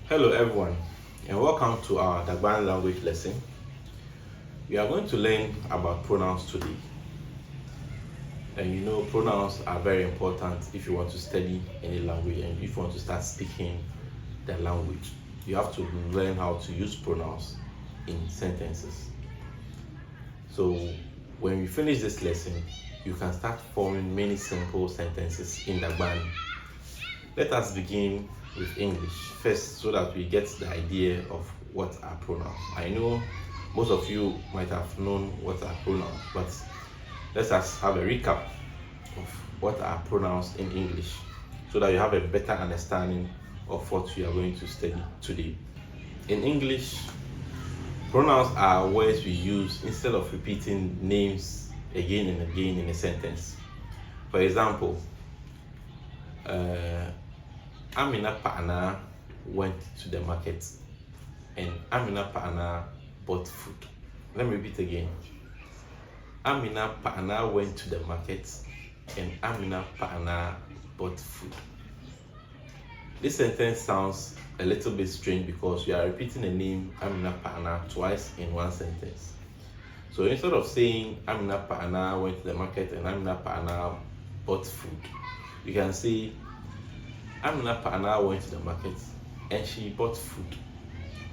Hello everyone and welcome to our Dagbon language lesson. We are going to learn about pronouns today. And you know pronouns are very important if you want to study any language and if you want to start speaking the language. You have to learn how to use pronouns in sentences. So when we finish this lesson, you can start forming many simple sentences in Dagbani. Let us begin with English first so that we get the idea of what are pronouns. I know most of you might have known what are pronouns, but let us have a recap of what are pronouns in English so that you have a better understanding of what we are going to study today. In English, pronouns are words we use instead of repeating names again and again in a sentence. For example, Amina Paana went to the market and Amina Paana bought food. Let me repeat again. Amina Paana went to the market and Amina Paana bought food. This sentence sounds a little bit strange because we are repeating the name Amina Paana twice in one sentence. So instead of saying Amina Paana went to the market and Amina Paana bought food, we can say Amina Paana went to the market and she bought food.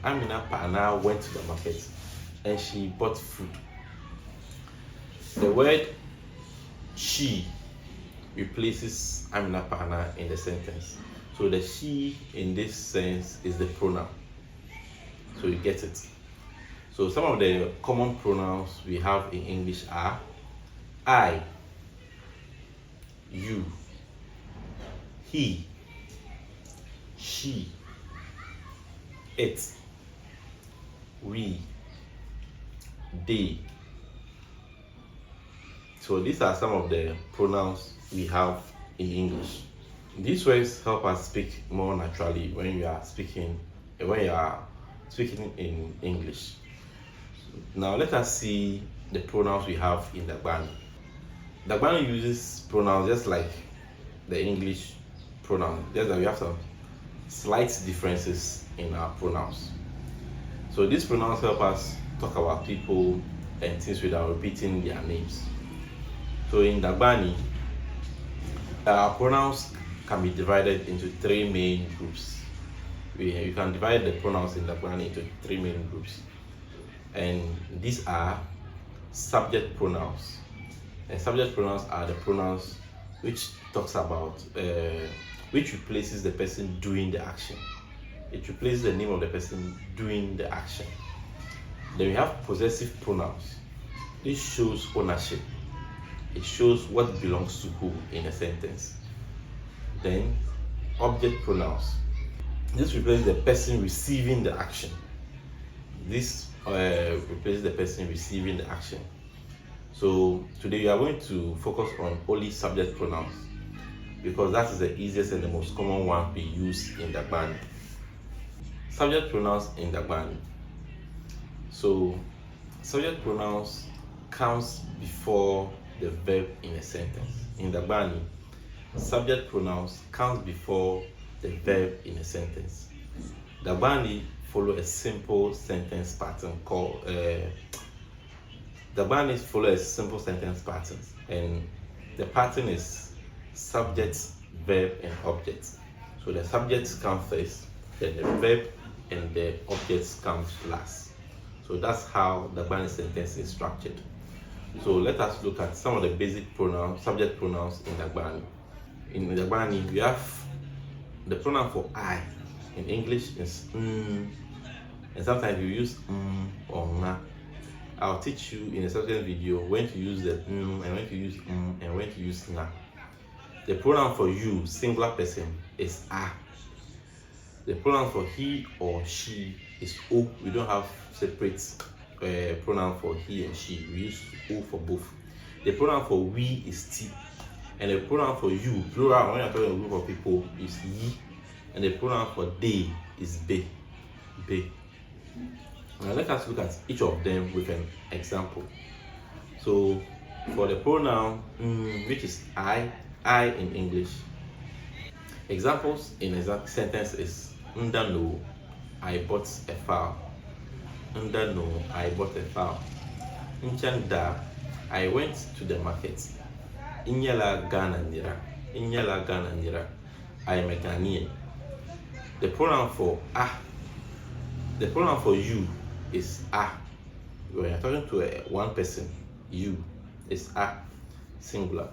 Amina Paana went to the market and she bought food. The word she replaces Amina Paana in the sentence. So the she in this sense is the pronoun. So you get it. So some of the common pronouns we have in English are I, you, he, she, it, we, they. So these are some of the pronouns we have in English. These words help us speak more naturally when you are speaking in English. Now let us see the pronouns we have in Dagbani. Dagbani uses pronouns just like the English pronoun, just that we have some slight differences in our pronouns. So these pronouns help us talk about people and things without repeating their names. So in Dagbani, our pronouns can be divided into three main groups. You can divide the pronouns in Dagbani into three main groups. And these are subject pronouns. And subject pronouns are the pronouns which talks about which replaces the person doing the action. It replaces the name of the person doing the action. Then we have possessive pronouns. This shows ownership. It shows what belongs to who in a sentence. Then object pronouns. This replaces the person receiving the action. This replaces the person receiving the action. So today we are going to focus on only subject pronouns because that is the easiest and the most common one we use in Dagbani. Subject pronouns in Dagbani. So subject pronouns comes before the verb in a sentence. In Dagbani, subject pronouns comes before the verb in a sentence. Dagbani follow a simple sentence pattern called Dagbani follow a simple sentence pattern, and the pattern is subject, verb, and object. So the subjects come first, then the verb and the objects come last. So that's how the Dagbani sentence is structured. So let us look at some of the basic pronouns, subject pronouns in Dagbani. In Dagbani, we have the pronoun for I. In English is and sometimes you use or na. I'll teach you in a subsequent video when to use the and when to use and when to use na. The pronoun for you, singular person, is a. The pronoun for he or she is o. We don't have separate pronoun for he and she. We use o for both. The pronoun for we is t. And the pronoun for you, plural, when you're talking a group of people, is ye. And the pronoun for they is be. Be. Now let us look at each of them with an example. So for the pronoun which is I in English, examples in a sentence is ndano, I bought a fowl. Nda no, I bought a fowl. Nkyɛn da, I went to the market. Inyala Ghana nira. Inyala Ghana nira. I am a Ghanaian. The pronoun for the pronoun for you is a. When you're talking to one person, you is a, singular.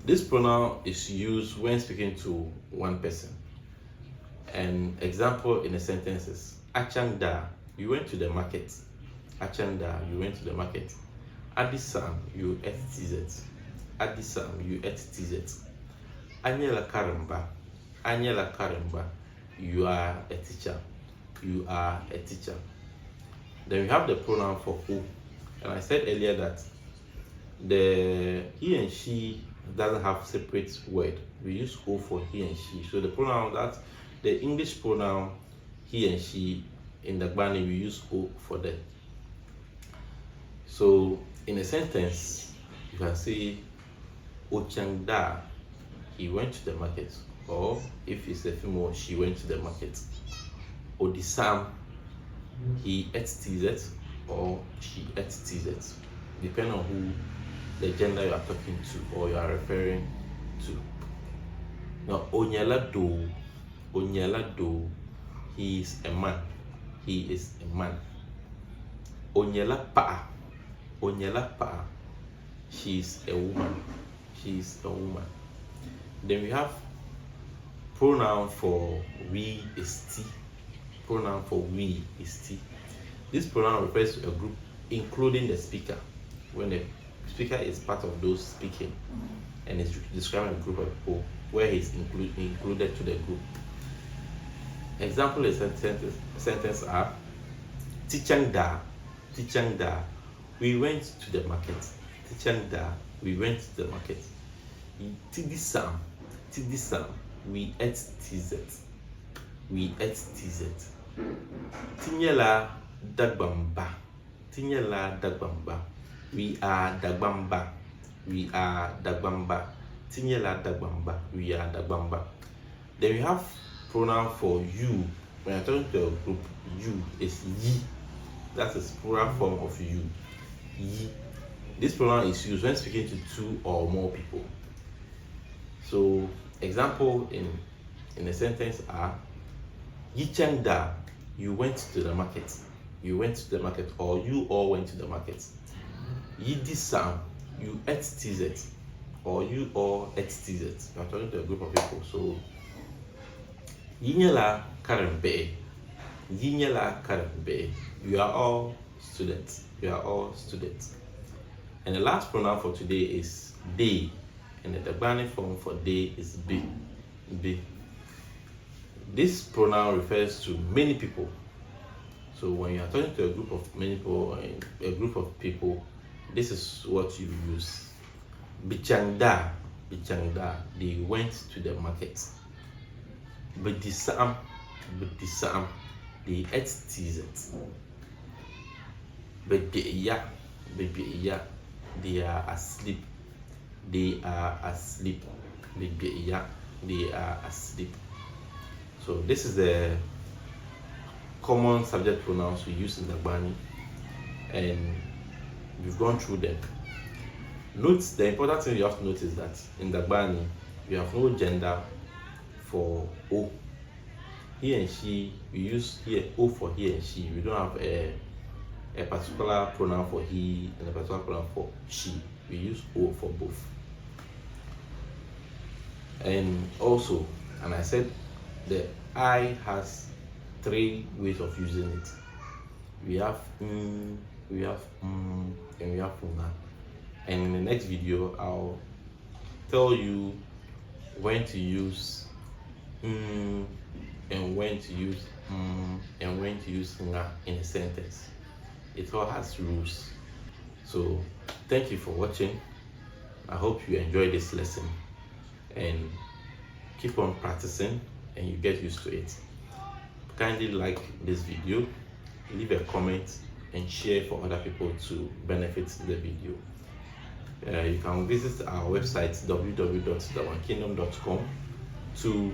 This pronoun is used when speaking to one person. An example in a sentence is Achanda, you went to the market. Achanda, you went to the market. Adisam, you ate TZ. Adisam, you ate TZ. Anyela Karamba, Anyela Karamba, you are a teacher. You are a teacher. Then we have the pronoun for O. And I said earlier that the he and she doesn't have separate word. We use O for he and she. So the pronoun that the English pronoun he and she in Dagbani we use O for them. So in a sentence you can say Ochangda, he went to the market, or if it's a female, she went to the market. Odisam, he ate TZ, or she ate TZ, depending on who the gender you are talking to or you are referring to. Now Onyala do, he is a man. He is a man. Onyala pa, she is a woman. She is a woman. Then we have pronoun for we is T. Pronoun for we is T. This pronoun refers to a group including the speaker. When the speaker is part of those speaking and is describing a group of people where he is included to the group. Example is sentence are Tichangda, we went to the market. Tichangda, we went to the market. Tidisam, we ate TZ. We ate TZ. Tinyela Dagbamba, we are Dagbamba. We are Dagbamba. Tinyela Dagbamba, we are Dagbamba. Then we have pronoun for you. When you're talking to a group, you is ye. That is plural form of you. Ye. This pronoun is used when speaking to two or more people. So example in a sentence are Yichangda, you went to the market. You went to the market, or you all went to the market. Yidisam, you ate TZ, or you all ate TZ. You are talking to a group of people. So Yinyela Karembe, you are all students. You are all students. And the last pronoun for today is they, and the Dagbani form for they is be. This pronoun refers to many people. So when you are talking to a group of many people, a group of people, this is what you use. Bichangda, they went to the market. Bedisam, they ate TZ. Bebeya, they are asleep. Bebeya, they are asleep. So this is the common subject pronouns we use in Dagbani, and we've gone through them. Note the important thing you have to notice is that in Dagbani we have no gender for O. He and she, we use here O for he and she. We don't have a particular pronoun for he and a particular pronoun for she. We use O for both. And also, and I said the I has three ways of using it. We have we have and we have una. And in the next video I'll tell you when to use and when to use and when to use nga in a sentence. It all has rules. So thank you for watching. I hope you enjoyed this lesson and keep on practicing and you get used to it. Kindly like this video, leave a comment and share for other people to benefit the video. You can visit our website www.dagbon to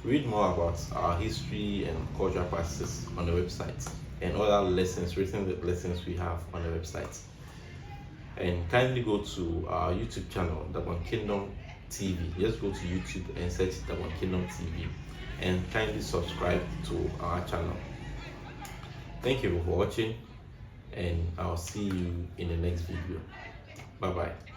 Read more about our history and cultural practices on the website and other lessons, written lessons we have on the website. And kindly go to our YouTube channel, Dagbon Kingdom TV. Just go to YouTube and search Dagbon Kingdom TV and kindly subscribe to our channel. Thank you for watching, and I'll see you in the next video. Bye bye.